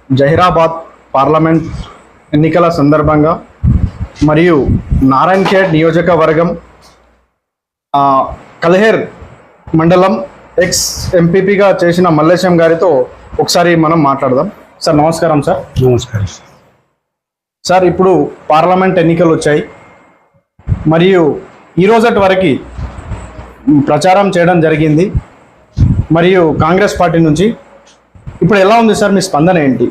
Zaheerabad parliament ఎన్నికల సందర్భంగా మరియు నారాయణఖేడ్ నియోజకవర్గం కల్హేర్ మండలం ఎక్స్ ఎంపీపీగా చేసిన మల్లేశం గారితో ఒకసారి మనం మాట్లాడదాం. సార్ నమస్కారం. సార్ నమస్కారం. సార్ ఇప్పుడు పార్లమెంట్ ఎన్నికలు వచ్చాయి మరియు ఈరోజటి వరకు ప్రచారం చేయడం జరిగింది మరియు కాంగ్రెస్ పార్టీ నుంచి ఇప్పుడు ఎలా ఉంది సార్, మీ స్పందన ఏంటి?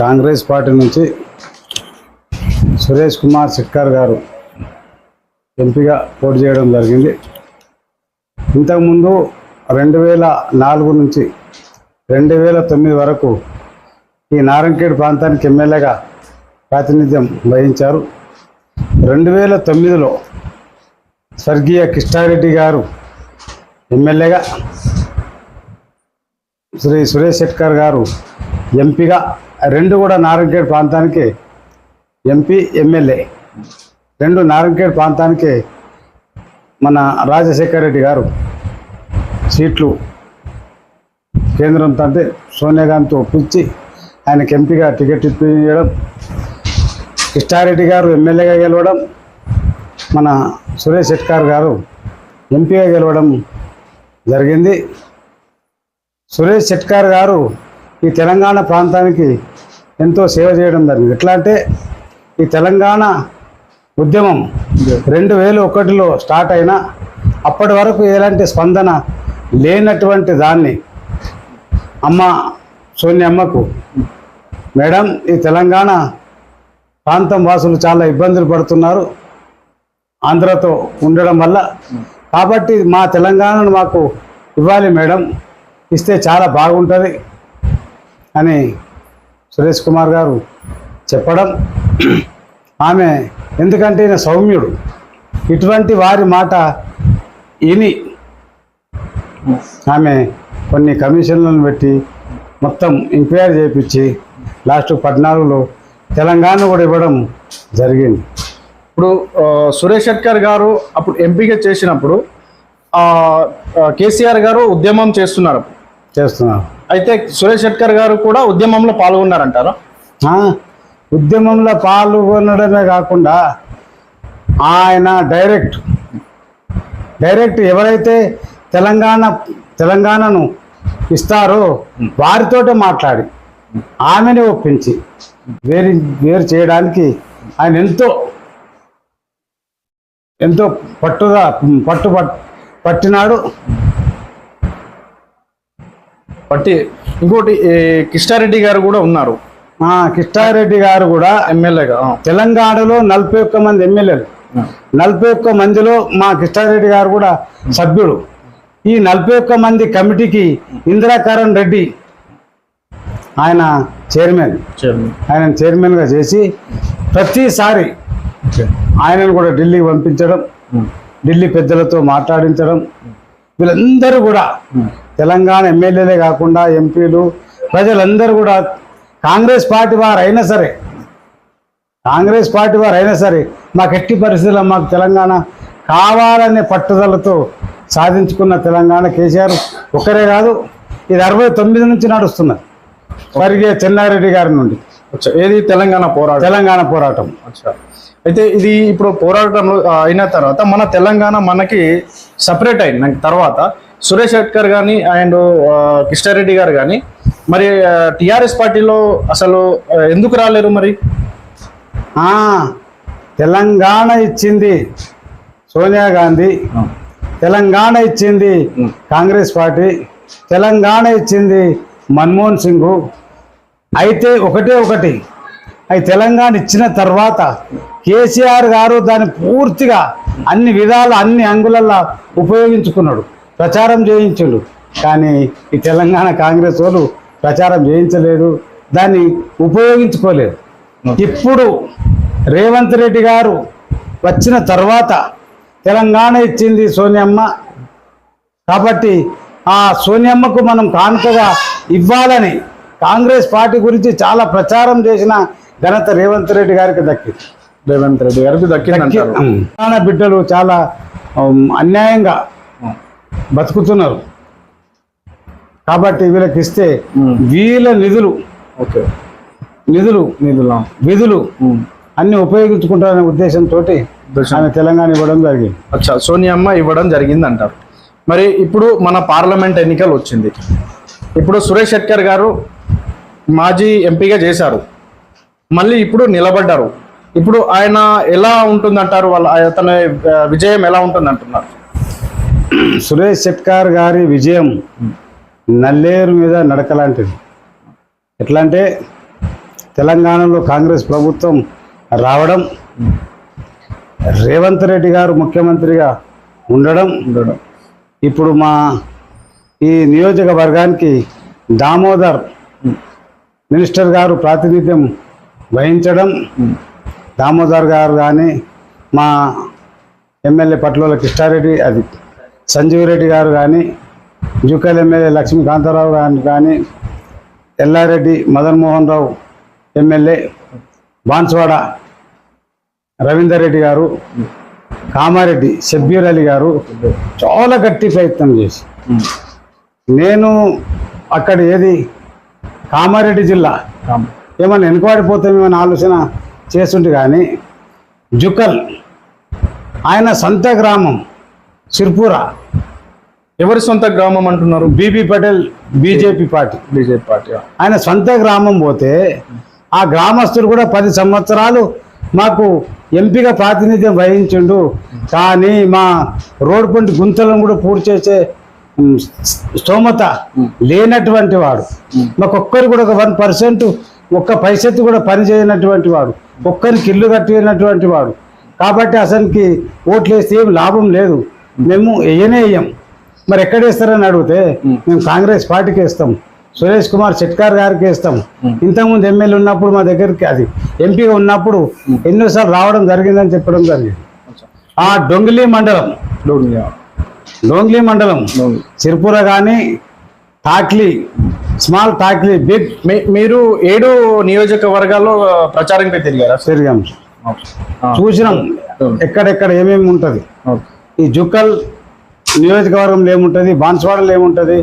కాంగ్రెస్ పార్టీ నుంచి సురేష్ కుమార్ శెట్కర్ గారు ఎంపీగా పోటీ చేయడం జరిగింది. ఇంతకుముందు 2004 నుంచి 2009 వరకు ఈ నారాయణఖేడ్ ప్రాంతానికి ఎమ్మెల్యేగా ప్రాతినిధ్యం వహించారు. 2009లో స్వర్గీయ కిష్టారెడ్డి గారు ఎమ్మెల్యేగా, శ్రీ సురేష్ శెట్కర్ గారు ఎంపీగా, రెండు కూడా నారాయణఖేడ్ ప్రాంతానికి ఎంపీ ఎమ్మెల్యే, రెండు నారాయణఖేడ్ ప్రాంతానికి మన రాజశేఖర్ రెడ్డి గారు సీట్లు కేంద్రంతో అంటే సోనియా గాంధీతో ఒప్పించి ఆయనకి ఎంపీగా టికెట్ ఇప్పించడం, కిష్టారెడ్డి గారు ఎమ్మెల్యేగా గెలవడం, మన సురేష్ శెట్కర్ గారు ఎంపీగా గెలవడం జరిగింది. సురేష్ శెట్కర్ గారు ఈ తెలంగాణ ప్రాంతానికి ఎంతో సేవ చేయడం జరిగింది. ఎట్లా అంటే ఈ తెలంగాణ ఉద్యమం 2001లో స్టార్ట్ అయినా అప్పటి వరకు ఎలాంటి స్పందన లేనటువంటి దాన్ని సోనియమ్మకు, మేడం ఈ తెలంగాణ ప్రాంతం వాసులు చాలా ఇబ్బందులు పడుతున్నారు ఆంధ్రతో ఉండడం వల్ల, కాబట్టి మా తెలంగాణను మాకు ఇవ్వాలి మేడం, ఇస్తే చాలా బాగుంటుంది అని సురేష్ కుమార్ గారు చెప్పడం, ఆమె ఎందుకంటే ఈయన సౌమ్యుడు, ఇటువంటి వారి మాట విని ఆమె కొన్ని కమిషన్లను పెట్టి మొత్తం ఎంక్వైరీ చేయించి లాస్ట్ 14లో తెలంగాణ కూడా ఇవ్వడం జరిగింది. ఇప్పుడు సురేష్ శెట్కర్ గారు అప్పుడు ఎంపీగా చేసినప్పుడు కేసీఆర్ గారు ఉద్యమం చేస్తున్నారు. అయితే సురేష్ శెట్కర్ గారు కూడా ఉద్యమంలో పాల్గొన్నారంటారా? ఉద్యమంలో పాల్గొనడమే కాకుండా ఆయన డైరెక్ట్ ఎవరైతే తెలంగాణను ఇస్తారో వారితోటే మాట్లాడి ఆమెనే ఒప్పించి వేరు చేయడానికి ఆయన ఎంతో పట్టినాడు. ఇంకోటి కిష్టారెడ్డి గారు కూడా ఉన్నారు. కిష్టారెడ్డి గారు కూడా ఎమ్మెల్యేగా, తెలంగాణలో 41 మంది ఎమ్మెల్యేలు, 41 మందిలో మా కిష్టారెడ్డి గారు కూడా సభ్యుడు. ఈ 41 మంది కమిటీకి ఇందిరాకరణ్ రెడ్డి ఆయన చైర్మన్గా చేసి ప్రతిసారి ఆయనను కూడా ఢిల్లీకి పంపించడం, ఢిల్లీ పెద్దలతో మాట్లాడించడం, వీళ్ళందరూ కూడా తెలంగాణ ఎమ్మెల్యేలే కాకుండా ఎంపీలు, ప్రజలందరూ కూడా కాంగ్రెస్ పార్టీ వారు అయినా సరే మాకు ఎట్టి పరిస్థితుల్లో మాకు తెలంగాణ కావాలనే పట్టుదలతో సాధించుకున్న తెలంగాణ కేసీఆర్ ఒక్కరే కాదు, ఇది 69 నుంచి నడుస్తున్నది. స్వర్గీయ చెన్నారెడ్డి గారి నుండి ఏది తెలంగాణ పోరాటం. అయితే ఇది ఇప్పుడు పోరాటం అయిన తర్వాత మన తెలంగాణ మనకి సపరేట్ అయిన తర్వాత సురేష్ శెట్కర్ కానీ అండ్ కిష్టారెడ్డి గారు కానీ మరి టిఆర్ఎస్ పార్టీలో అసలు ఎందుకు రాలేరు? మరి తెలంగాణ ఇచ్చింది సోనియా గాంధీ, తెలంగాణ ఇచ్చింది కాంగ్రెస్ పార్టీ, తెలంగాణ ఇచ్చింది మన్మోహన్ సింగ్. అయితే ఒకటి అవి తెలంగాణ ఇచ్చిన తర్వాత కేసీఆర్ గారు దాన్ని పూర్తిగా అన్ని విధాల అన్ని అంగులల్లో ఉపయోగించుకున్నాడు, ప్రచారం చేయించాడు. కానీ ఈ తెలంగాణ కాంగ్రెస్ వాళ్ళు ప్రచారం చేయించలేదు, దాన్ని ఉపయోగించుకోలేదు. ఇప్పుడు రేవంత్ రెడ్డి గారు వచ్చిన తర్వాత తెలంగాణ ఇచ్చింది సోనియమ్మ, కాబట్టి ఆ సోనియమ్మకు మనం కానుకగా ఇవ్వాలని కాంగ్రెస్ పార్టీ గురించి చాలా ప్రచారం చేసిన ఘనత రేవంత్ రెడ్డి గారికి దక్కింది. తెలంగాణ బిడ్డలు చాలా అన్యాయంగా బతుకుతున్నారు. కాబట్టి వీళ్ళకి ఇస్తే వీళ్ళ నిధులు ఓకే నిధులు నిధులా విధులు అన్ని ఉపయోగించుకుంటారనే ఉద్దేశంతో ఆమె తెలంగాణ ఇవ్వడం జరిగింది. అచ్చా, సోనియమ్మ ఇవ్వడం జరిగింది అంటారు. మరి ఇప్పుడు మన పార్లమెంట్ ఎన్నికలు వచ్చింది. ఇప్పుడు సురేష్ షెట్కర్ గారు మాజీ ఎంపీగా చేశారు, మళ్ళీ ఇప్పుడు నిలబడ్డారు. ఇప్పుడు ఆయన ఎలా ఉంటుందంటారు? అతని విజయం ఎలా ఉంటుంది అంటున్నారు? సురేష్ షెట్కర్ గారి విజయం నల్లేరు మీద నడక లాంటిది. ఎట్లా అంటే తెలంగాణలో కాంగ్రెస్ ప్రభుత్వం రావడం, రేవంత్ రెడ్డి గారు ముఖ్యమంత్రిగా ఉండడం, ఇప్పుడు మా ఈ నియోజకవర్గానికి దామోదర్ మినిస్టర్ గారు ప్రాతినిధ్యం వహించడం, దామోదర్ గారు కానీ మా ఎమ్మెల్యే పట్లోల కృష్ణారెడ్డి అది సంజీవ్ రెడ్డి గారు కానీ, జుక్కల్ ఎమ్మెల్యే లక్ష్మీకాంతారావు గారు కానీ, ఎల్లారెడ్డి మదన్ మోహన్ రావు ఎమ్మెల్యే, బాన్స్వాడ రవీందర్ రెడ్డి గారు, కామారెడ్డి షబ్బీర్ అలీ గారు చాలా గట్టి ప్రయత్నం చేసి నేను అక్కడ ఏది కామారెడ్డి జిల్లా ఏమన్నా వెనుకబడిపోతామేమని ఆలోచన చేస్తుంటే కానీ జుక్కల్ ఆయన సొంత గ్రామం సిర్పూర. ఎవరి సొంత గ్రామం అంటున్నారు? బీబీ పటేల్ బీజేపీ పార్టీ ఆయన సొంత గ్రామం పోతే ఆ గ్రామస్తులు కూడా 10 సంవత్సరాలు మాకు ఎంపీగా ప్రాతినిధ్యం వహించిండు, కానీ మా రోడ్డు పంటి గుంతలను కూడా పూర్తి చేసే స్తోమత లేనటువంటి వాడు, మాకు ఒక్కరు కూడా ఒక 1% ఒక్క పైసెత్తు కూడా పని చేయనటువంటి వాడు, ఒక్కరికి ఇల్లు కట్టినటువంటి వాడు. కాబట్టి అసలుకి ఓట్లు వేస్తే ఏం లాభం లేదు, మేము వేయం. మరి ఎక్కడ వేస్తారని అడిగితే మేము కాంగ్రెస్ పార్టీకి వేస్తాం, సురేష్ కుమార్ షెట్కర్ గారికి వేస్తాం. ఇంతకుముందు ఎమ్మెల్యే ఉన్నప్పుడు మా దగ్గరికి అది ఎంపీగా ఉన్నప్పుడు ఎన్నోసార్లు రావడం జరిగిందని చెప్పడం జరిగింది. ఆ డొంగిలి మండలం సిర్పూర కానీ టాక్లీ, స్మాల్ టాక్లీ, బిగ్, మీరు 7 నియోజకవర్గాల్లో ప్రచారంపై తిరిగాం, చూసినాం ఎక్కడెక్కడ ఏమేమి ఉంటుంది. ఈ జుక్కల్ నియోజకవర్గంలో ఏముంటుంది, బాన్స్వాడలో ఏముంటుంది,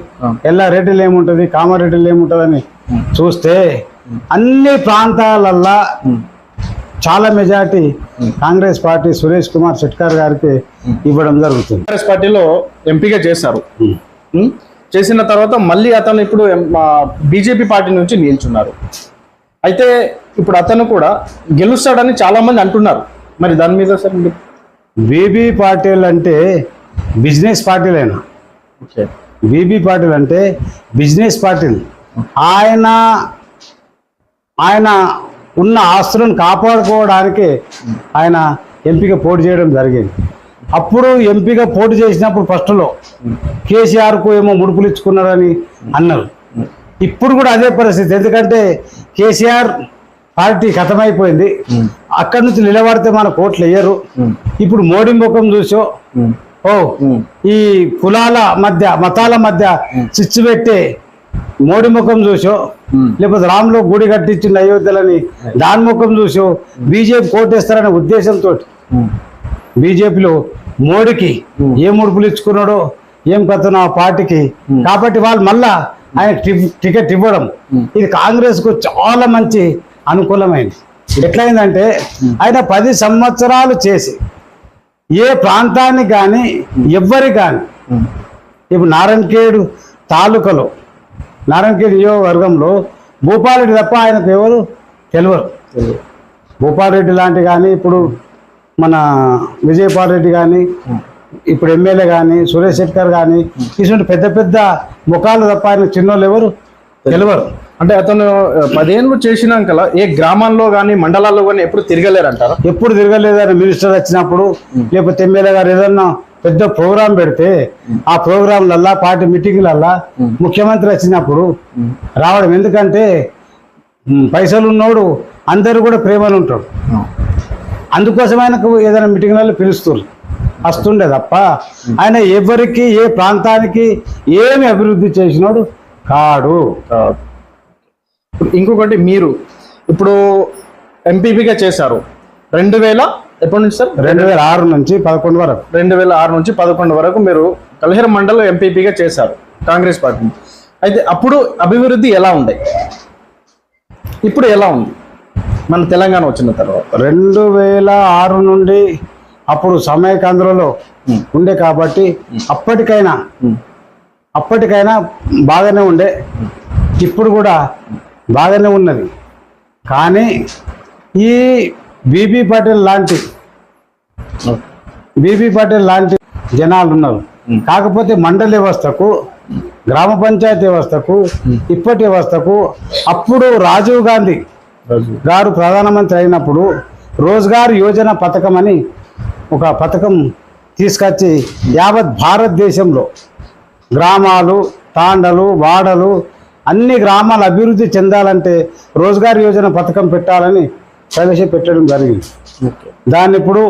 ఎల్లారెడ్డిలో ఏముంటుంది, కామారెడ్డిలో ఏముంటుంది అని చూస్తే అన్ని ప్రాంతాలల్లో చాలా మెజార్టీ కాంగ్రెస్ పార్టీ సురేష్ కుమార్ షెట్కర్ గారికి ఇవ్వడం జరుగుతుంది. కాంగ్రెస్ పార్టీలో ఎంపీగా చేశారు, చేసిన తర్వాత మళ్ళీ అతను ఇప్పుడు బీజేపీ పార్టీ నుంచి నిల్చున్నారు. అయితే ఇప్పుడు అతను కూడా గెలుస్తాడని చాలా మంది అంటున్నారు. మరి దాని మీద సార్ బీబీ పార్టీలు అంటే బిజినెస్ పార్టీలైనా, బీబీ పార్టీలు అంటే బిజినెస్ పార్టీలు. ఆయన ఉన్న ఆస్తులను కాపాడుకోవడానికి ఆయన ఎంపీగా పోటీ చేయడం జరిగింది. అప్పుడు ఎంపీగా పోటీ చేసినప్పుడు ఫస్ట్లో కేసీఆర్కు ఏమో ముడుపులు ఇచ్చుకున్నారని అన్నారు. ఇప్పుడు కూడా అదే పరిస్థితి, ఎందుకంటే కేసీఆర్ పార్టీ ఖతమైపోయింది, అక్కడి నుంచి నిలబడితే మన కోట్లు వేయరు. ఇప్పుడు మోడీ ముఖం చూసో ఈ కులాల మధ్య మతాల మధ్య చిచ్చు పెట్టే మోడీ ముఖం చూసో, లేకపోతే రాములో గుడి కట్టించిన అయోధ్యలని దాని ముఖం చూసో బీజేపీ కోటేస్తారనే ఉద్దేశంతో బీజేపీలో మోడీకి ఏ ముడుపులు ఇచ్చుకున్నాడో ఏం కథనో ఆ పార్టీకి, కాబట్టి వాళ్ళు మళ్ళా ఆయన టికెట్ ఇవ్వడం ఇది కాంగ్రెస్ కు చాలా మంచి అనుకూలమైంది. ఎట్లయిందంటే ఆయన 10 సంవత్సరాలు చేసి ఏ ప్రాంతానికి కానీ ఎవ్వరికి కానీ, ఇప్పుడు నారాయణఖేడ్ తాలూకాలో నారాయణఖేడ్ నియోజకవర్గంలో భూపాలరెడ్డి తప్ప ఆయనకు ఎవరు తెలియరు. భూపాలరెడ్డి లాంటి కానీ, ఇప్పుడు మన విజయపాల్ రెడ్డి కానీ, ఇప్పుడు ఎమ్మెల్యే కానీ, సురేష్ షెట్కర్ కానీ, ఇటువంటి పెద్ద పెద్ద ముఖాలు తప్ప ఆయన చిన్నోళ్ళు ఎవరు తెలియరు. అంటే అతను 10 ఏళ్ళు చేసినాక ఏ గ్రామాల్లో కానీ మండలాల్లో కానీ ఎప్పుడు తిరగలేరంటారా? ఎప్పుడు తిరగలేదని మినిస్టర్ వచ్చినప్పుడు, లేకపోతే ఎమ్మెల్యే గారు ఏదన్నా పెద్ద ప్రోగ్రాం పెడితే ఆ ప్రోగ్రాంలల్లా పార్టీ మీటింగ్లల్లా ముఖ్యమంత్రి వచ్చినప్పుడు రావడం. ఎందుకంటే పైసలు ఉన్నోడు అందరూ కూడా ప్రేమలు ఉంటాడు, అందుకోసం ఆయనకు ఏదైనా మీటింగ్లలో పిలుస్తారు, వస్తుండే తప్ప ఆయన ఎవరికి ఏ ప్రాంతానికి ఏమి అభివృద్ధి చేసినాడు కాడు. ఇంకొకటి, మీరు ఇప్పుడు ఎంపీపీగా చేశారు 2000 ఎప్పటి నుంచి సార్? 2006 నుంచి 11 వరకు. 2006 నుంచి 11 వరకు మీరు కల్హేర్ మండలం ఎంపీపీగా చేశారు కాంగ్రెస్ పార్టీ. అయితే అప్పుడు అభివృద్ధి ఎలా ఉండే, ఇప్పుడు ఎలా ఉంది మన తెలంగాణ వచ్చిన తర్వాత? 2006 నుండి అప్పుడు సమయకేంద్రంలో ఉండే కాబట్టి అప్పటికైనా బాగానే ఉండే, ఇప్పుడు కూడా బాగానే ఉన్నది. కానీ ఈ బీబీ పాటిల్ లాంటి జనాలు ఉన్నారు. కాకపోతే మండల వ్యవస్థకు, గ్రామ పంచాయతీ వ్యవస్థకు, ఇప్పటి వ్యవస్థకు అప్పుడు రాజీవ్ గాంధీ గారు ప్రధానమంత్రి అయినప్పుడు రోజ్గార్ యోజన పథకం అని ఒక పథకం తీసుకొచ్చి యావత్ భారతదేశంలో గ్రామాలు, తాండలు, వాడలు అన్ని గ్రామాలు అభివృద్ధి చెందాలంటే రోజ్గార్ యోజన పథకం పెట్టాలని ప్రవేశపెట్టడం జరిగింది. దాన్ని ఇప్పుడు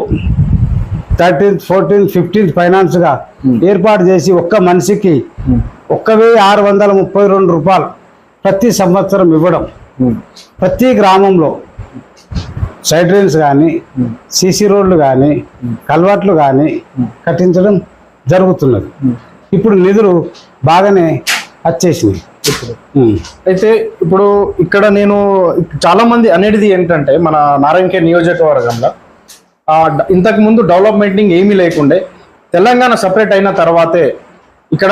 13th, 14th, 15th ఫైనాన్స్గా ఏర్పాటు చేసి ఒక్క మనిషికి 1632 రూపాయలు ప్రతి సంవత్సరం ఇవ్వడం, ప్రతి గ్రామంలో సైడ్ డ్రైన్స్ కానీ, సీసీ రోడ్లు కానీ, కల్వర్ట్లు కానీ కట్టించడం జరుగుతున్నది. ఇప్పుడు నిధులు బాగానే వచ్చేసినాయి. అయితే ఇప్పుడు ఇక్కడ నేను చాలా మంది అనేది ఏంటంటే మన నారాయణఖేడ్ నియోజకవర్గంలో ఇంతకు ముందు డెవలప్మెంటింగ్ ఏమీ లేకుండే, తెలంగాణ సపరేట్ అయిన తర్వాతే ఇక్కడ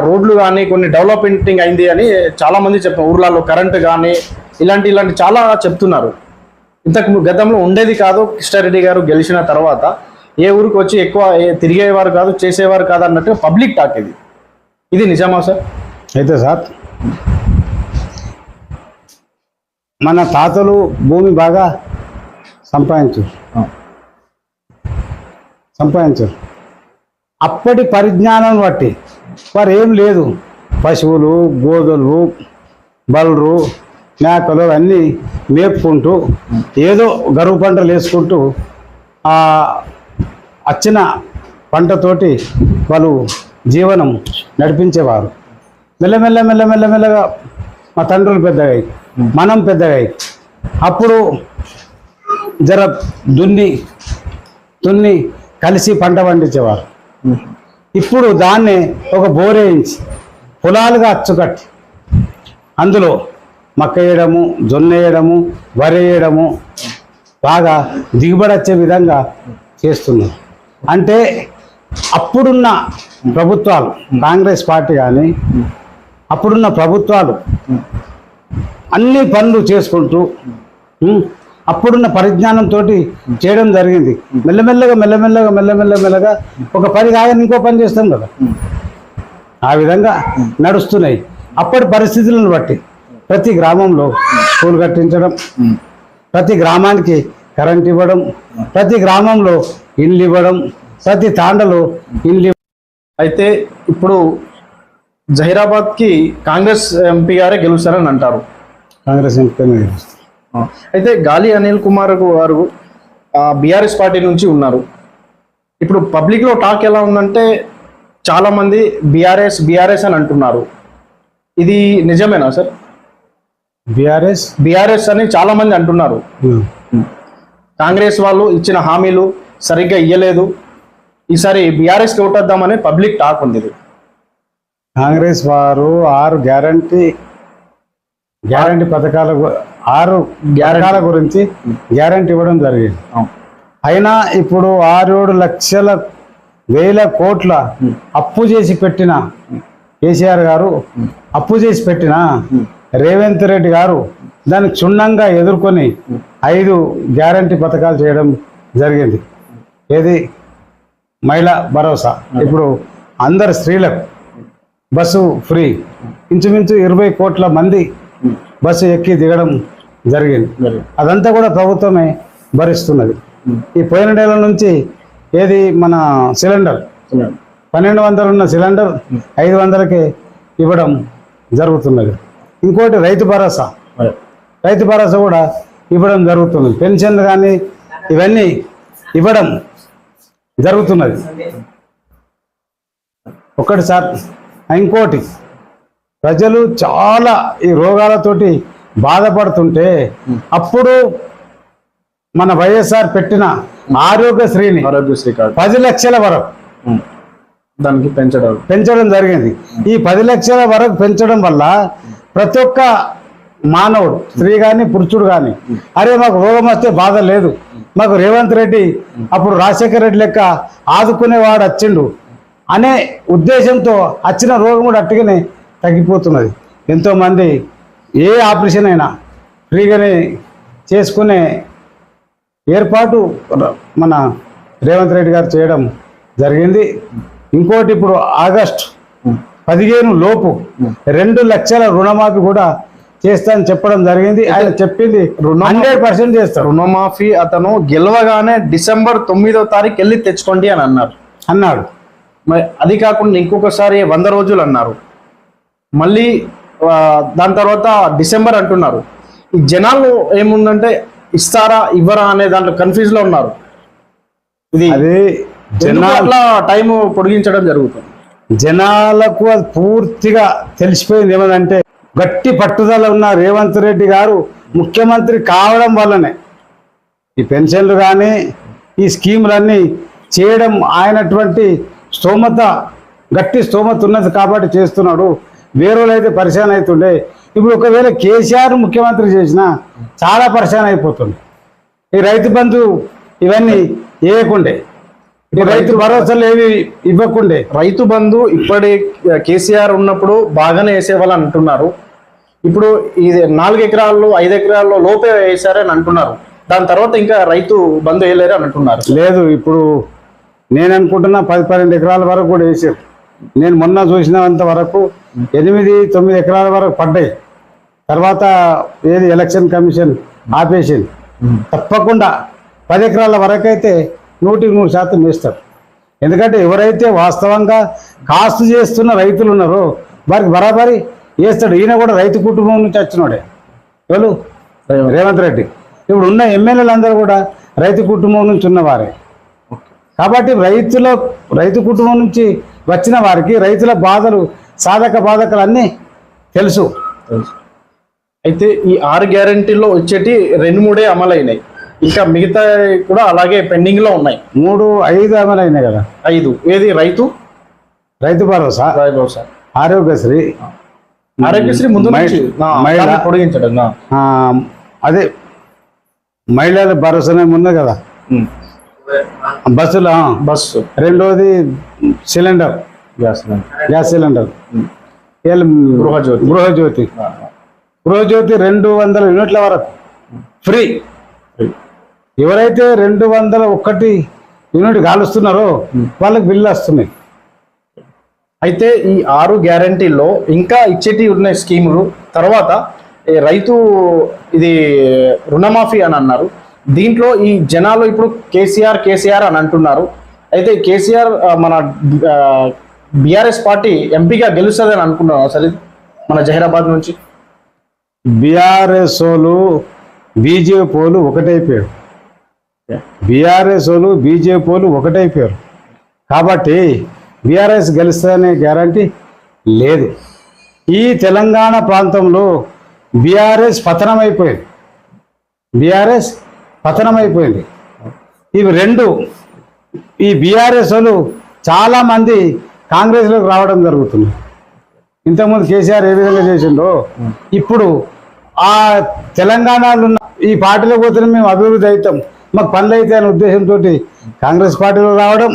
రోడ్లు కానీ కొన్ని డెవలప్మెంటింగ్ అయింది అని చాలా మంది చెప్పారు. ఊర్లలో కరెంటు కానీ ఇలాంటి చాలా చెప్తున్నారు. ఇంతకు గతంలో ఉండేది కాదు, కిష్టారెడ్డి గారు గెలిచిన తర్వాత ఏ ఊరికి వచ్చి ఎక్కువ తిరిగేవారు కాదు, చేసేవారు కాదు అన్నట్టు పబ్లిక్ టాక్. ఇది నిజమా సార్? అయితే సార్, మన తాతలు భూమి బాగా సంపాదించారు. అప్పటి పరిజ్ఞానం బట్టి వారు ఏం లేదు, పశువులు, గోధులు, బలరు, మేకలు అన్నీ మేపుకుంటూ ఏదో గరువు పంటలు వేసుకుంటూ వచ్చిన పంటతోటి వాళ్ళు జీవనం నడిపించేవారు. మెల్లమెల్లగా మా తండ్రులు పెద్దగాయి, మనం పెద్దగాయి. అప్పుడు జర దున్ని కలిసి పంట పండించేవారు. ఇప్పుడు దాన్ని ఒక బోరేయించి పొలాలుగా అచ్చుకట్టి అందులో మక్క వేయడము, జొన్న వేయడము, వరి వేయడము బాగా దిగుబడి వచ్చే విధంగా చేస్తున్నారు. అంటే అప్పుడున్న ప్రభుత్వాలు, కాంగ్రెస్ పార్టీ కానీ అప్పుడున్న ప్రభుత్వాలు అన్ని పనులు చేసుకుంటూ అప్పుడున్న పరిజ్ఞానంతో చేయడం జరిగింది. మెల్లమెల్లగా ఒక పని కాగానే ఇంకో పని చేస్తాం కదా, ఆ విధంగా నడుస్తున్నాయి. అప్పటి పరిస్థితులను బట్టి ప్రతి గ్రామంలో స్కూల్ కట్టించడం, ప్రతి గ్రామానికి కరెంట్ ఇవ్వడం, ప్రతి గ్రామంలో ఇల్లు ఇవ్వడం, ప్రతి తాండలో ఇల్లు. అయితే ఇప్పుడు జహీరాబాద్కి కాంగ్రెస్ ఎంపీ గారే గెలుస్తారని అంటారు. కాంగ్రెస్ ఎంపీ. అయితే గాలి అనిల్ కుమార్ గారు బీఆర్ఎస్ పార్టీ నుంచి ఉన్నారు. ఇప్పుడు పబ్లిక్లో టాక్ ఎలా ఉందంటే చాలా మంది బీఆర్ఎస్ అని అంటున్నారు. ఇది నిజమేనా సార్? బీఆర్ఎస్ అని చాలా మంది అంటున్నారు. కాంగ్రెస్ వాళ్ళు ఇచ్చిన హామీలు సరిగ్గా ఇయ్యలేదు, ఈసారి బీఆర్ఎస్కి ఓటేద్దామని పబ్లిక్ టాక్ ఉంది. కాంగ్రెస్ వారు 6 గ్యారంటీ పథకాల 6 గ్యారంటీల గురించి గ్యారంటీ ఇవ్వడం జరిగింది. అయినా ఇప్పుడు 6-7 లక్షల వేల కోట్ల అప్పు చేసి పెట్టిన కేసీఆర్ గారు, అప్పు చేసి పెట్టిన రేవంత్ రెడ్డి గారు దాన్ని క్షుణ్ణంగా ఎదుర్కొని 5 గ్యారంటీ పథకాలు చేయడం జరిగింది. ఏది? మహిళా భరోసా. ఇప్పుడు అందరు స్త్రీలకు బస్సు ఫ్రీ, ఇంచుమించు 20 కోట్ల మంది బస్సు ఎక్కి దిగడం జరిగింది. అదంతా కూడా ప్రభుత్వమే భరిస్తున్నది. ఈ పోయిన నెల నుంచి ఏది మన సిలిండర్ 1200 ఉన్న సిలిండర్ 500కే ఇవ్వడం జరుగుతున్నది. ఇంకోటి రైతు భరోసా కూడా ఇవ్వడం జరుగుతున్నది. పెన్షన్లు కానీ ఇవన్నీ ఇవ్వడం జరుగుతున్నది. ఒకటి సార్. ఇంకోటి, ప్రజలు చాలా ఈ రోగాలతోటి బాధపడుతుంటే అప్పుడు మన వైఎస్ఆర్ పెట్టిన ఆరోగ్యశ్రీ 10 లక్షల వరకు దానికి పెంచడం జరిగింది. ఈ 10 లక్షల వరకు పెంచడం వల్ల ప్రతి ఒక్క మానవుడు, స్త్రీ కానీ పురుషుడు కానీ, అరే మాకు రోగం వస్తే బాధ లేదు, మాకు రేవంత్ రెడ్డి అప్పుడు రాజశేఖర రెడ్డి లెక్క ఆదుకునేవాడు వచ్చిండు అనే ఉద్దేశంతో వచ్చిన రోగం కూడా అట్టుగానే తగ్గిపోతున్నది. ఎంతోమంది ఏ ఆపరేషన్ అయినా ఫ్రీగానే చేసుకునే ఏర్పాటు మన రేవంత్ రెడ్డి గారు చేయడం జరిగింది. ఇంకోటి ఇప్పుడు ఆగస్టు 15 లోపు 2 లక్షల రుణమాఫీ కూడా చేస్తానని చెప్పడం జరిగింది. ఆయన చెప్పింది 100% చేస్తారు. రుణమాఫీ అతను గెలవగానే డిసెంబర్ 9వ తారీఖు వెళ్ళి తెచ్చుకోండి అని అన్నాడు. మరి అది కాకుండా ఇంకొకసారి 100 రోజులు అన్నారు, మళ్ళీ దాని తర్వాత డిసెంబర్ అంటున్నారు. ఈ జనాలు ఏముందంటే ఇస్తారా ఇవ్వరా అనే దాంట్లో కన్ఫ్యూజ్ లో ఉన్నారు. ఇది అట్లా టైం పొడిగించడం జరుగుతుంది. జనాలకు అది పూర్తిగా తెలిసిపోయింది. ఏమంటే గట్టి పట్టుదల ఉన్న రేవంత్ రెడ్డి గారు ముఖ్యమంత్రి కావడం వల్లనే ఈ పెన్షన్లు కానీ ఈ స్కీములన్నీ చేయడం ఆయనటువంటి స్తోమత, గట్టి స్తోమత ఉన్నది కాబట్టి చేస్తున్నాడు. వేరేలు అయితే పరిశాన్ అవుతుండే. ఇప్పుడు ఒకవేళ కేసీఆర్ ముఖ్యమంత్రి చేసినా చాలా పరిశాన్ అయిపోతుంది. ఈ రైతు బంధు ఇవన్నీ వేయకుండే, ఈ రైతు భరోసాలు ఏవి ఇవ్వకుండే. రైతు బంధు ఇప్పటి కేసీఆర్ ఉన్నప్పుడు బాగానే వేసేవాళ్ళు అంటున్నారు. ఇప్పుడు ఇది 4 ఎకరాల్లో 5 ఎకరాల్లో లోపే వేసారని అంటున్నారు. దాని తర్వాత ఇంకా రైతు బంధు వేయలేరు అని అంటున్నారు. లేదు, ఇప్పుడు నేను అనుకుంటున్నా 10-12 ఎకరాల వరకు కూడా వేసారు. నేను మొన్న చూసినంత వరకు 8-9 ఎకరాల వరకు పడ్డాయి. తర్వాత ఏది ఎలక్షన్ కమిషన్ ఆపేసింది. తప్పకుండా 10 ఎకరాల వరకు అయితే 100% వేస్తారు. ఎందుకంటే ఎవరైతే వాస్తవంగా కాస్తు చేస్తున్న రైతులు ఉన్నారో వారికి బరాబరి వేస్తాడు. ఈయన కూడా రైతు కుటుంబం నుంచి వచ్చినోడే. ఎవరు? రేవంత్ రెడ్డి. ఇప్పుడు ఉన్న ఎమ్మెల్యేలు అందరూ కూడా రైతు కుటుంబం నుంచి ఉన్నవారే. కాబట్టి రైతు కుటుంబం నుంచి వచ్చిన వారికి రైతుల బాధలు, సాధక బాధకాలు అన్నీ తెలుసు. అయితే ఈ 6 గ్యారెంటీల్లో వచ్చేటి 2-3 అమలైనాయి. ఇంకా మిగతా కూడా అలాగే పెండింగ్ లో ఉన్నాయి. 3-5 అమలైనాయి కదా. 5 ఏది? రైతు భరోసా, ఆరోగ్యశ్రీ ముందు పొడిగించడం, అదే మహిళల భరోసానే ఉంది కదా. బస్సు, రెండోది సిలిండర్, గ్యాస్ సిలిండర్, గృహజ్యోతి 200 యూనిట్ల వరకు ఫ్రీ. ఎవరైతే 201 యూనిట్ కాలుస్తున్నారో వాళ్ళకి బిల్లు వస్తున్నాయి. అయితే ఈ 6 గ్యారంటీల్లో ఇంకా ఇచ్చేటి ఉన్నాయి స్కీములు. తర్వాత రైతు ఇది రుణమాఫీ అని అన్నారు. దీంట్లో ఈ జనాలు ఇప్పుడు కేసీఆర్ అని అంటున్నారు. అయితే కేసీఆర్ మన బీఆర్ఎస్ పార్టీ ఎంపీగా గెలుస్తుందని అనుకున్నాం అసలు మన జహీరాబాద్ నుంచి. బీఆర్ఎస్ వాళ్ళు బీజేపీ వాళ్ళు ఒకటైపోయారు. కాబట్టి బీఆర్ఎస్ గెలుస్తుందనే గ్యారంటీ లేదు. ఈ తెలంగాణ ప్రాంతంలో బీఆర్ఎస్ పతనమైపోయింది. ఇవి రెండు. ఈ బీఆర్ఎస్ వాళ్ళు చాలామంది కాంగ్రెస్లోకి రావడం జరుగుతుంది. ఇంతకుముందు కేసీఆర్ ఏ విధంగా చేసిండో ఇప్పుడు ఆ తెలంగాణలో ఉన్న ఈ పార్టీలో పోతే మేము అభివృద్ధి అవుతాం, మాకు పనులు అయితే అనే ఉద్దేశంతో కాంగ్రెస్ పార్టీలో రావడం,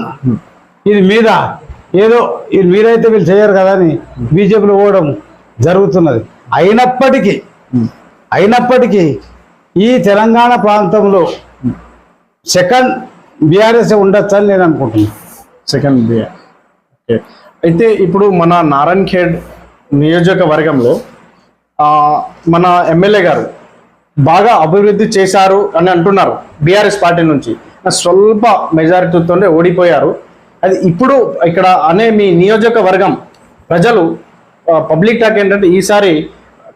ఇది మీద ఏదో ఇది మీరైతే వీళ్ళు చేయరు కదా అని బీజేపీలో పోవడం జరుగుతున్నది. అయినప్పటికీ ఈ తెలంగాణ ప్రాంతంలో సెకండ్ బీఆర్ఎస్ ఉండొచ్చు అని నేను అనుకుంటున్నాను. Second BR. అయితే ఇప్పుడు మన నారాయణఖేడ్ నియోజకవర్గంలో మన ఎమ్మెల్యే గారు బాగా అభివృద్ధి చేశారు అని అంటున్నారు. బీఆర్ఎస్ పార్టీ నుంచి స్వల్ప మెజారిటీతో ఓడిపోయారు. అది ఇప్పుడు ఇక్కడ అనే మీ నియోజకవర్గం ప్రజలు పబ్లిక్ టాక్ ఏంటంటే ఈసారి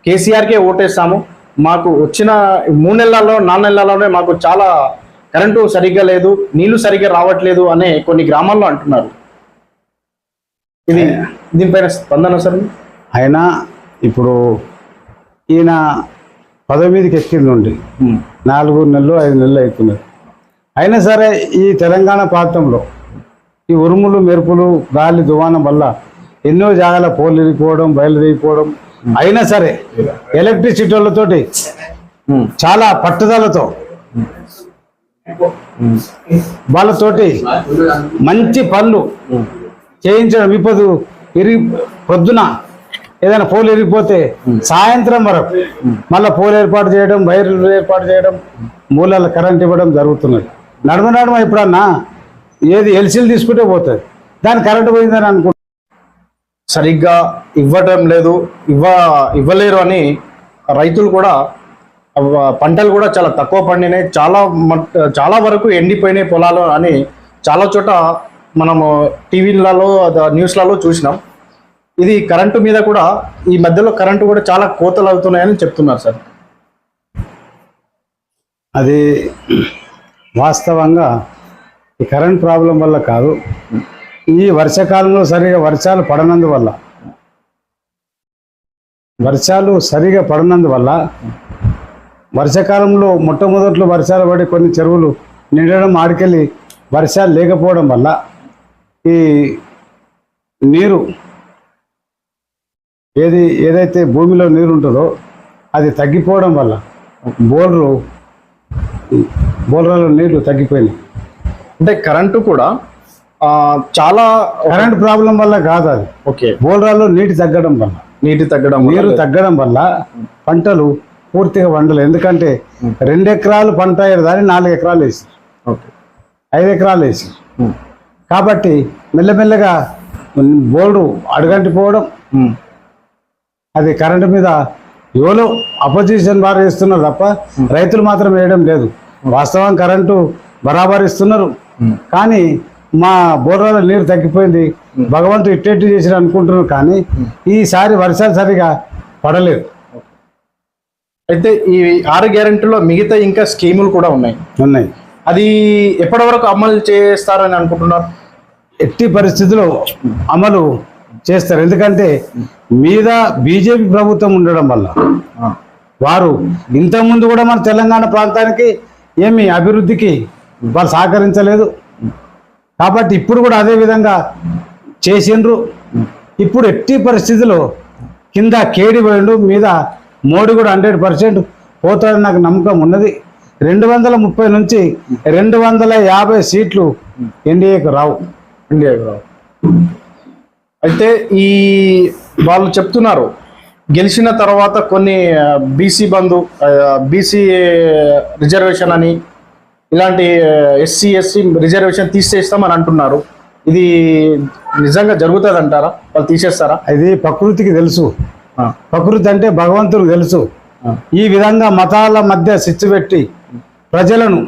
కేసీఆర్కే ఓటేస్తాము, మాకు వచ్చిన 3 నెలల్లో 4 నెలల్లోనే మాకు చాలా కరెంటు సరిగ్గా లేదు, నీళ్లు సరిగ్గా రావట్లేదు అనే కొన్ని గ్రామాల్లో అంటున్నారు. ఇది దీనిపైన స్పందన సార్? అయినా ఇప్పుడు ఈయన పదవి మీదకి ఎక్కింది నుండి 4 నెలలు 5 నెలలు అవుతున్నారు. అయినా సరే ఈ తెలంగాణ ప్రాంతంలో ఈ ఉరుములు మెరుపులు గాలి దువానం వల్ల ఎన్నో జాగాల పోలు ఇరిగిపోవడం బయలుదేరిపోవడం అయినా సరే ఎలక్ట్రిసిటీ వాళ్ళతోటి చాలా పట్టుదలతో వాళ్ళతోటి మంచి పనులు చేయించడం. ఇప్పుడు పొద్దున ఏదైనా పోలు ఇరిగిపోతే సాయంత్రం వరకు మళ్ళీ పోలు ఏర్పాటు చేయడం, వైర్లు ఏర్పాటు చేయడం, మూలాల కరెంట్ ఇవ్వడం జరుగుతున్నది. నడుమ ఎప్పుడన్నా ఏది ఎల్సీలు తీసుకుంటే పోతుంది, దాని కరెంట్ పోయిందని అనుకుంటున్నాను. సరిగ్గా ఇవ్వటం లేదు, ఇవ్వలేరు అని రైతులు కూడా పంటలు కూడా చాలా తక్కువ పండినాయి, చాలా వరకు ఎండిపోయినాయి పొలాలు అని చాలా చోట మనము టీవీలలో న్యూస్లలో చూసినాం. ఇది కరెంటు మీద కూడా ఈ మధ్యలో కరెంటు కూడా చాలా కోతలు అవుతున్నాయని చెప్తున్నారు సార్. అది వాస్తవంగా ఈ కరెంట్ ప్రాబ్లం వల్ల కాదు, ఈ వర్షాకాలంలో సరిగా వర్షాలు పడనందువల్ల వర్షాకాలంలో మొట్టమొదట్లో వర్షాలు పడి కొన్ని చెరువులు నిండడం, ఆడికెళ్ళి వర్షాలు లేకపోవడం వల్ల ఈ నీరు ఏదైతే భూమిలో నీరు ఉంటుందో అది తగ్గిపోవడం వల్ల బోర్లలో నీళ్లు తగ్గిపోయినాయి. అంటే కరెంటు కూడా చాలా కరెంట్ ప్రాబ్లం వల్ల కాదు అది. ఓకే, బోర్లలో నీరు తగ్గడం వల్ల పంటలు పూర్తిగా పండలేదు. ఎందుకంటే 2 ఎకరాలు పంట అయ్యేదాన్ని 4 ఎకరాలు వేసారు, 5 ఎకరాలు వేసారు. కాబట్టి మెల్లమెల్లగా బోర్డు అడుగంటిపోవడం, అది కరెంటు మీద ఎవరో అపోజిషన్ వారు వేస్తున్నారు తప్ప రైతులు మాత్రం వేయడం లేదు. వాస్తవం కరెంటు బరాబర్ ఇస్తున్నారు, కానీ మా బోర్లలో నీరు తగ్గిపోయింది, భగవంతుడు ఇట్టేట్టు చేసి అనుకుంటున్నారు. కానీ ఈసారి వర్షాలు సరిగా పడలేదు. అయితే ఈ 6 గ్యారెంటీలో మిగతా ఇంకా స్కీములు కూడా ఉన్నాయి. అది ఎప్పటి వరకు అమలు చేస్తారని అనుకుంటున్నారు? ఎట్టి పరిస్థితుల్లో అమలు చేస్తారు. ఎందుకంటే మీద బీజేపీ ప్రభుత్వం ఉండడం వల్ల వారు ఇంతకుముందు కూడా మన తెలంగాణ ప్రాంతానికి ఏమి అభివృద్ధికి వాళ్ళు సహకరించలేదు. కాబట్టి ఇప్పుడు కూడా అదే విధంగా చేసిండ్రు. ఇప్పుడు ఎట్టి పరిస్థితుల్లో కింద కేడి పోయిండు, మీద మోడీ కూడా 100% పోతాడని నాకు నమ్మకం ఉన్నది. 230 నుంచి 250 సీట్లు ఎన్డీఏకు రావు. అయితే ఈ వాళ్ళు చెప్తున్నారు గెలిచిన తర్వాత కొన్ని బీసీ బంధు, బీసీ రిజర్వేషన్ అని, ఇలాంటి ఎస్సీ రిజర్వేషన్ తీసేస్తామని అంటున్నారు. ఇది నిజంగా జరుగుతుంది అంటారా? వాళ్ళు తీసేస్తారా? ఇది ప్రకృతికి తెలుసు. ప్రకృతి అంటే భగవంతుడికి తెలుసు. ఈ విధంగా మతాల మధ్య చిచ్చు పెట్టి ప్రజలను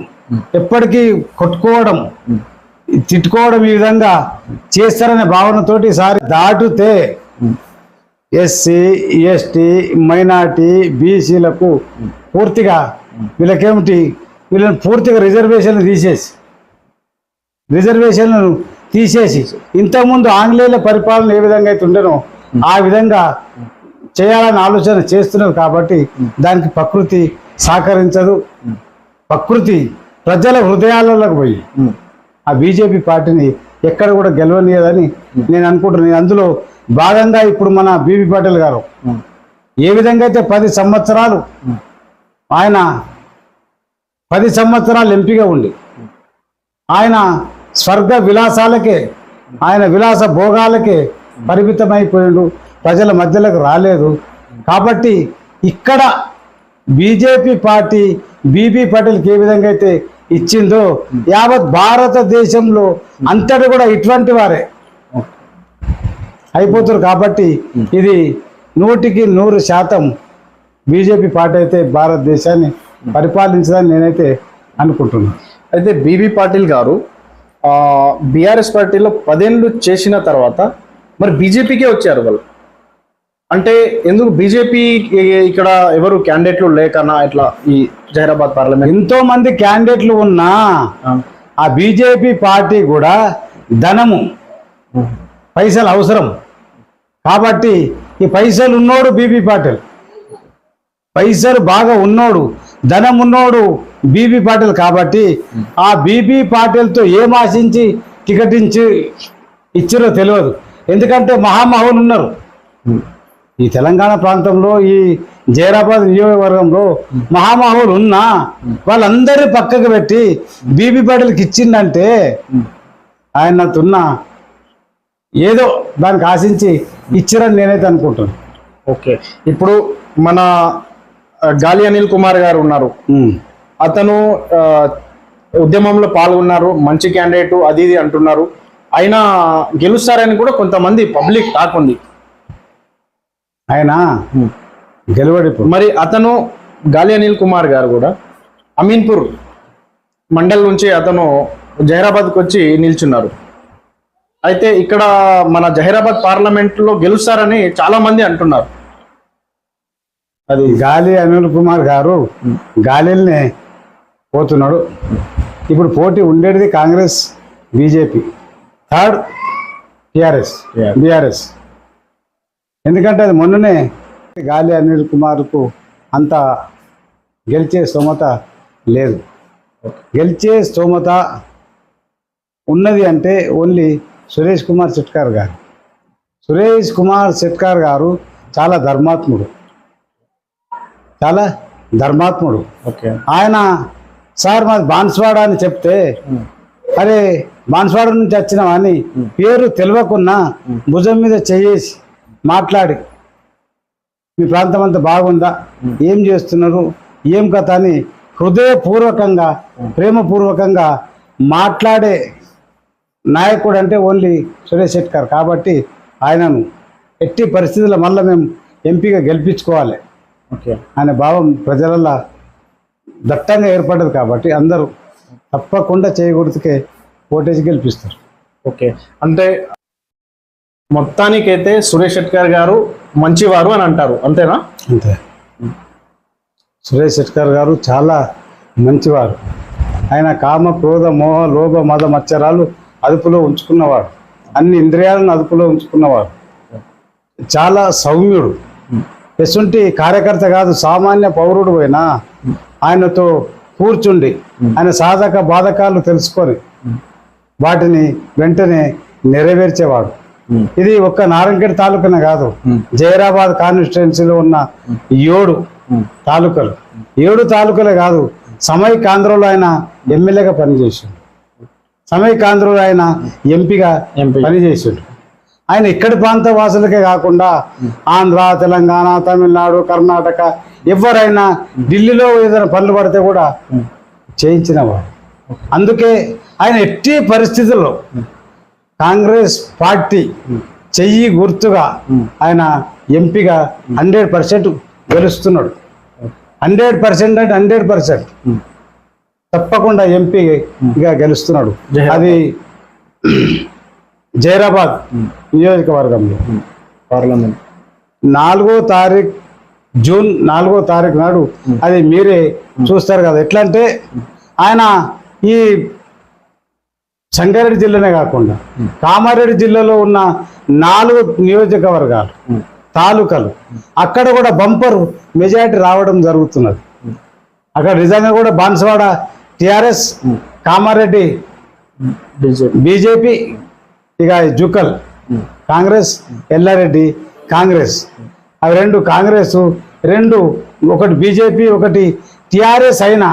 ఎప్పటికీ కొట్టుకోవడం, తిట్టుకోవడం ఈ విధంగా చేస్తారనే భావనతోటి ఈసారి దాటితే ఎస్సీ, ఎస్టీ, మైనార్టీ, బీసీలకు పూర్తిగా వీళ్ళని పూర్తిగా రిజర్వేషన్లు తీసేసి ఇంతకుముందు ఆంగ్లేయుల పరిపాలన ఏ విధంగా అయితే ఉండేనో ఆ విధంగా చేయాలని ఆలోచన చేస్తున్నారు. కాబట్టి దానికి ప్రకృతి సహకరించదు. ప్రకృతి ప్రజల హృదయాలలోకి పోయి ఆ బీజేపీ పార్టీని ఎక్కడ కూడా గెలవనీయదని నేను అనుకుంటున్నాను. అందులో భాగంగా ఇప్పుడు మన బీబీ పాటిల్ గారు ఏ విధంగా అయితే 10 సంవత్సరాలు ఆయన 10 సంవత్సరాలు ఎంపీగా ఉండి ఆయన స్వర్గ విలాసాలకే, ఆయన విలాస భోగాలకే పరిమితమైపోయిండు, ప్రజల మధ్యలోకి రాలేదు. కాబట్టి ఇక్కడ బీజేపీ పార్టీ బీబీ పాటిల్కి ఏ విధంగా అయితే ఇచ్చిందో యావత్ భారతదేశంలో అంతటి కూడా ఇటువంటి వారే అయిపోతారు. కాబట్టి ఇది 100% బీజేపీ పార్టీ అయితే భారతదేశాన్ని పరిపాలించదని నేనైతే అనుకుంటున్నాను. అయితే బీబీ పాటిల్ గారు బీఆర్ఎస్ పార్టీలో 10 ఏళ్ళు చేసిన తర్వాత మరి బీజేపీకే వచ్చారు వాళ్ళు. అంటే ఎందుకు బీజేపీ ఇక్కడ ఎవరు క్యాండిడేట్లు లేకన్నా ఇట్లా ఈ జహీరాబాద్ పార్లమెంట్ ఎంతో మంది క్యాండిడేట్లు ఉన్నా ఆ బీజేపీ పార్టీ కూడా ధనము, పైసలు అవసరం. కాబట్టి ఈ పైసలు ఉన్నోడు బీబీ పాటిల్, పైసలు బాగా ఉన్నోడు, ధనం ఉన్నోడు బీబీ పాటిల్. కాబట్టి ఆ బీబీ పాటిల్తో ఏం ఆశించి టికెట్ ఇచ్చిరో తెలియదు. ఎందుకంటే మహామహులు ఉన్నారు ఈ తెలంగాణ ప్రాంతంలో, ఈ జైరాబాద్ నియోజకవర్గంలో మహామహులు ఉన్నా వాళ్ళందరూ పక్కకు పెట్టి బీబీ పాటిల్కి ఇచ్చిందంటే ఆయనతున్న ఏదో దానికి ఆశించి ఇచ్చిరని నేనైతే అనుకుంటున్నాను. ఓకే, ఇప్పుడు మన గాలి అనిల్ కుమార్ గారు ఉన్నారు. అతను ఉద్యమంలో పాల్గొన్నారు, మంచి క్యాండిడేట్ అది ఇది అంటున్నారు. ఆయన గెలుస్తారని కూడా కొంతమంది పబ్లిక్ టాక్ ఉంది. ఆయన గెలవడి మరి అతను గాలి అనిల్ కుమార్ గారు కూడా అమీన్పూర్ మండల్ నుంచి అతను జహీరాబాద్కి వచ్చి నిల్చున్నారు. అయితే ఇక్కడ మన జహీరాబాద్ పార్లమెంట్లో గెలుస్తారని చాలా మంది అంటున్నారు. అది గాలి అనిల్ కుమార్ గారు గాలినే పోతున్నాడు. ఇప్పుడు పోటీ ఉండేది కాంగ్రెస్, బీజేపీ, థర్డ్ బీఆర్ఎస్. ఎందుకంటే అది మొన్ననే గాలి అనిల్ కుమార్కు అంత గెలిచే స్తోమత లేదు. గెలిచే స్తోమత ఉన్నది అంటే ఓన్లీ సురేష్ కుమార్ షెట్కార్ గారు. సురేష్ కుమార్ షెట్కార్ గారు చాలా ధర్మాత్ముడు. ఆయన సార్ మాది బాన్స్వాడ అని చెప్తే, అరే బాన్స్వాడ నుంచి వచ్చినావా అని పేరు తెలియకున్నా భుజం మీద చేసి మాట్లాడి మీ ప్రాంతం అంతా బాగుందా, ఏం చేస్తున్నారు, ఏం కథ అని హృదయపూర్వకంగా ప్రేమపూర్వకంగా మాట్లాడే నాయకుడు అంటే ఓన్లీ సురేష్ షెట్కార్. కాబట్టి ఆయనను ఎట్టి పరిస్థితుల్లో మళ్ళీ మేము ఎంపీగా గెలిపించుకోవాలి అనే భావం ప్రజలలో దట్టంగా ఏర్పడ్డది. కాబట్టి అందరూ తప్పకుండా చేయకూడదుకే ఓటేసి గెలిపిస్తారు. ఓకే, అంటే మొత్తానికైతే సురేష్ షెట్కార్ గారు మంచివారు అని అంటారు, అంతేనా? అంతే. సురేష్ షెట్కార్ గారు చాలా మంచివారు. ఆయన కామ, క్రోధ, మోహ, లోభ, మద, మత్సరాలు అదుపులో ఉంచుకున్నవాడు. అన్ని ఇంద్రియాలను అదుపులో ఉంచుకున్నవాడు. చాలా సౌమ్యుడు. ఎసుంటి కార్యకర్త కాదు, సామాన్య పౌరుడు పోయినా ఆయనతో కూర్చుండి ఆయన సాధక బాధకాలు తెలుసుకొని వాటిని వెంటనే నెరవేర్చేవాడు. ఇది ఒక్క నారాయణఖేడ్ తాలూకానే కాదు, జైరాబాద్ కాన్స్టిట్యున్సీలో ఉన్న 7 తాలూకాలు, 7 తాలూకాలే కాదు, సమైకాంధ్రలో ఆయన ఎమ్మెల్యేగా పనిచేసాడు, సమైకాంధ్రలో ఆయన ఎంపీగా పనిచేసాడు. ఆయన ఇక్కడి ప్రాంత వాసులకే కాకుండా ఆంధ్ర, తెలంగాణ, తమిళనాడు, కర్ణాటక ఎవరైనా ఢిల్లీలో ఏదైనా పనులు పడితే కూడా చేయించినవాడు. అందుకే ఆయన ఎట్టి పరిస్థితుల్లో కాంగ్రెస్ పార్టీ చెయ్యి గుర్తుగా ఆయన ఎంపీగా 100% గెలుస్తున్నాడు. 100% అంటే 100% తప్పకుండా ఎంపీగా గెలుస్తున్నాడు. అది జైరాబాద్ నియోజకవర్గంలో పార్లమెంట్ జూన్ 4వ తారీఖు నాడు అది మీరే చూస్తారు కదా. ఎట్లా అంటే ఆయన ఈ సంగారెడ్డి జిల్లానే కాకుండా కామారెడ్డి జిల్లాలో ఉన్న 4 నియోజకవర్గాలు, తాలూకాలు అక్కడ కూడా బంపర్ మెజారిటీ రావడం జరుగుతున్నది. అక్కడ నిజంగా కూడా బాన్స్వాడ టిఆర్ఎస్, కామారెడ్డి బీజేపీ, ఇక జుకల్ కాంగ్రెస్, ఎల్లారెడ్డి కాంగ్రెస్. అవి 2 కాంగ్రెస్, 2 ఒకటి బీజేపీ, ఒకటి టిఆర్ఎస్. అయినా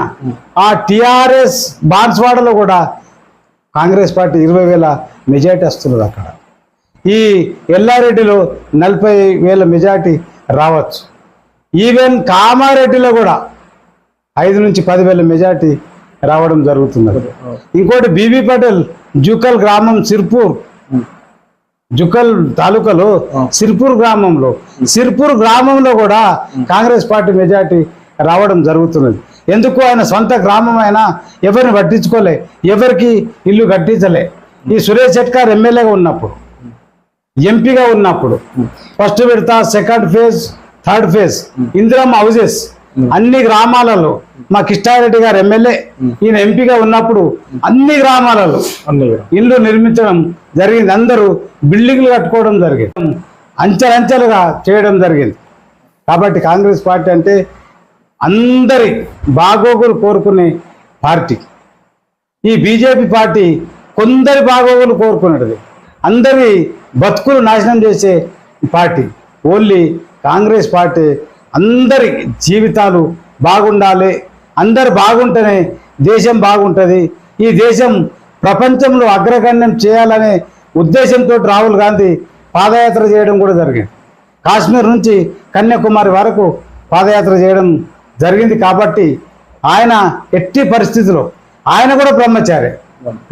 ఆ టిఆర్ఎస్ బాన్స్వాడలో కూడా కాంగ్రెస్ పార్టీ 20,000 మెజార్టీ వస్తున్నది. అక్కడ ఈ ఎల్లారెడ్డిలో 40,000 మెజార్టీ రావచ్చు. ఈవెన్ కామారెడ్డిలో కూడా 5 నుంచి 10,000 మెజార్టీ రావడం జరుగుతున్నది. ఇంకోటి బీబీ పటేల్ జుకల్ గ్రామం, జుకల్ తాలూకాలో సిర్పూర్ గ్రామంలో కూడా కాంగ్రెస్ పార్టీ మెజార్టీ రావడం జరుగుతున్నది. ఎందుకు? ఆయన సొంత గ్రామం అయినా ఎవరిని పట్టించుకోలే, ఎవరికి ఇల్లు కట్టించలే. ఈ సురేష్ షెట్కార్ ఎమ్మెల్యేగా ఉన్నప్పుడు, ఎంపీగా ఉన్నప్పుడు ఫస్ట్ విడత, second phase, third phase Indiramma houses అన్ని గ్రామాలలో మా కిష్టారెడ్డి గారు ఎమ్మెల్యే, ఈయన ఎంపీగా ఉన్నప్పుడు అన్ని గ్రామాలలో ఇల్లు నిర్మించడం జరిగింది. అందరూ బిల్డింగ్లు కట్టుకోవడం జరిగింది, అంచెలంచెలుగా చేయడం జరిగింది. కాబట్టి కాంగ్రెస్ పార్టీ అంటే అందరి బాగోగులు కోరుకునే పార్టీ. ఈ బీజేపీ పార్టీ కొందరి బాగోగులు కోరుకునేది, అందరి బతుకులు నాశనం చేసే పార్టీ ఓన్లీ కాంగ్రెస్ పార్టీ. అందరి జీవితాలు బాగుండాలి, అందరు బాగుంటేనే దేశం బాగుంటుంది, ఈ దేశం ప్రపంచంలో అగ్రగణ్యం చేయాలనే ఉద్దేశంతో రాహుల్ గాంధీ పాదయాత్ర చేయడం కూడా జరిగింది. కాశ్మీర్ నుంచి కన్యాకుమారి వరకు పాదయాత్ర చేయడం జరిగింది. కాబట్టి ఆయన ఎట్టి పరిస్థితిలో ఆయన కూడా బ్రహ్మచారి,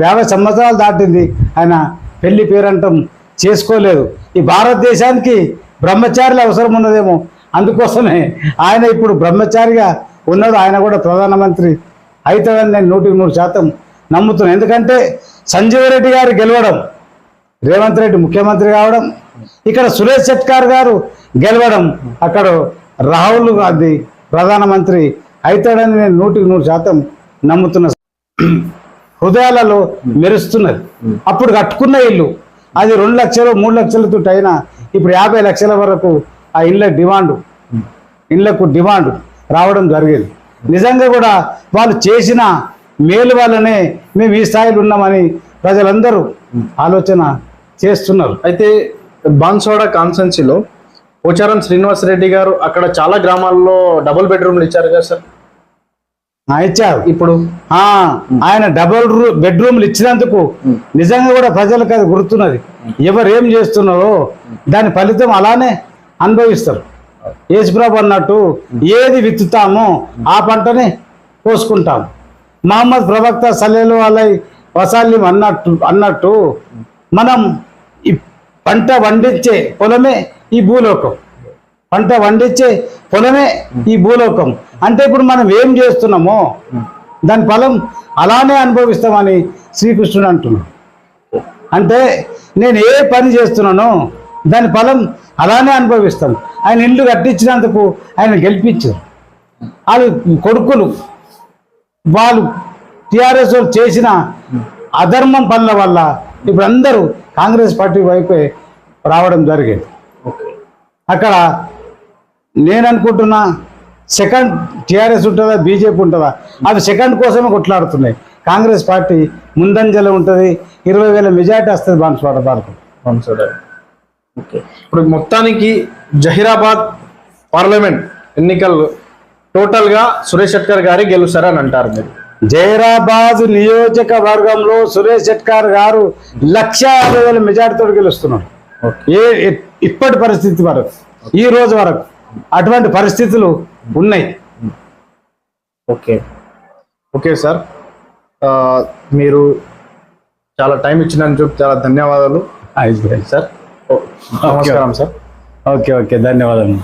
50 సంవత్సరాలు దాటింది, ఆయన పెళ్లి పేరంటం చేసుకోలేదు. ఈ భారతదేశానికి బ్రహ్మచారులు అవసరం ఉన్నదేమో, అందుకోసమే ఆయన ఇప్పుడు బ్రహ్మచారిగా ఉన్నాడు. ఆయన కూడా ప్రధానమంత్రి అవుతాడని నేను 100% నమ్ముతున్నాను. ఎందుకంటే సంజీవ్ రెడ్డి గారు గెలవడం, రేవంత్ రెడ్డి ముఖ్యమంత్రి కావడం, ఇక్కడ సురేష్ షెట్కార్ గారు గెలవడం, అక్కడ రాహుల్ గాంధీ ప్రధానమంత్రి అవుతాడని నేను 100% నమ్ముతున్నా. హృదయాలలో మెరుస్తున్నది. అప్పుడు కట్టుకున్న ఇల్లు అది 2 లక్షలు 3 లక్షలతో అయినా ఇప్పుడు 50 లక్షల వరకు ఆ ఇళ్లకు డిమాండ్ రావడం జరిగింది. నిజంగా కూడా వాళ్ళు చేసిన మేలు వల్లనే మేము ఈ స్థాయిలో ఉన్నామని ప్రజలందరూ ఆలోచన చేస్తున్నారు. అయితే బాన్స్వాడ కాన్స్టెన్సీలో పోచారం శ్రీనివాసరెడ్డి గారు అక్కడ చాలా గ్రామాల్లో డబుల్ బెడ్రూమ్లు ఇచ్చారు కదా సార్. ఇచ్చారు. ఇప్పుడు ఆయన డబుల్ బెడ్రూమ్లు ఇచ్చినందుకు నిజంగా కూడా ప్రజలకు అది గుర్తున్నది. ఎవరు ఏం చేస్తున్నారో దాని ఫలితం అలానే అనుభవిస్తారు. యేసుప్రభు అన్నట్టు ఏది విత్తుతామో ఆ పంటనే కోసుకుంటాం. మహమ్మద్ ప్రవక్త సల్లెల్లాహు అలైహి వసల్లం అన్నట్టు మనం ఈ పంట వండించే పొలమే ఈ భూలోకం, పంట వండించే పొలమే ఈ భూలోకం. అంటే ఇప్పుడు మనం ఏం చేస్తున్నామో దాని ఫలం అలానే అనుభవిస్తామని శ్రీకృష్ణుడు అంటున్నాడు. అంటే నేను ఏ పని చేస్తున్నానో దాని ఫలం అలానే అనుభవిస్తాం. ఆయన ఇల్లు కట్టించినందుకు ఆయన గెలిపించారు. వాళ్ళు కొడుకులు వాళ్ళు టీఆర్ఎస్ వాళ్ళు చేసిన అధర్మం పనుల వల్ల ఇప్పుడు అందరూ కాంగ్రెస్ పార్టీ వైపే రావడం జరిగేది. అక్కడ నేను అనుకుంటున్నా సెకండ్ టీఆర్ఎస్ ఉంటుందా బీజేపీ ఉంటుందా, అవి సెకండ్ కోసమే కొట్లాడుతున్నాయి. కాంగ్రెస్ పార్టీ ముందంజలో ఉంటుంది, 20,000 మెజార్టీ వస్తుంది బాన్స్వాడ వరకు. ఓకే, ఇప్పుడు మొత్తానికి జహీరాబాద్ పార్లమెంట్ ఎన్నికలు టోటల్గా సురేష్ షెట్కార్ గారి గెలుస్తారని అంటారు మీరు? జహీరాబాద్ నియోజకవర్గంలో సురేష్ షెట్కార్ గారు 150,000 మెజార్టీతో గెలుస్తున్నారు. ఇప్పటి పరిస్థితి వరకు, ఈ రోజు వరకు అటువంటి పరిస్థితులు ఉన్నాయి. ఓకే సార్, మీరు చాలా టైం ఇచ్చినందుకు చాలా ధన్యవాదాలు సార్. నమస్కారం సార్. ఓకే ధన్యవాదాలు.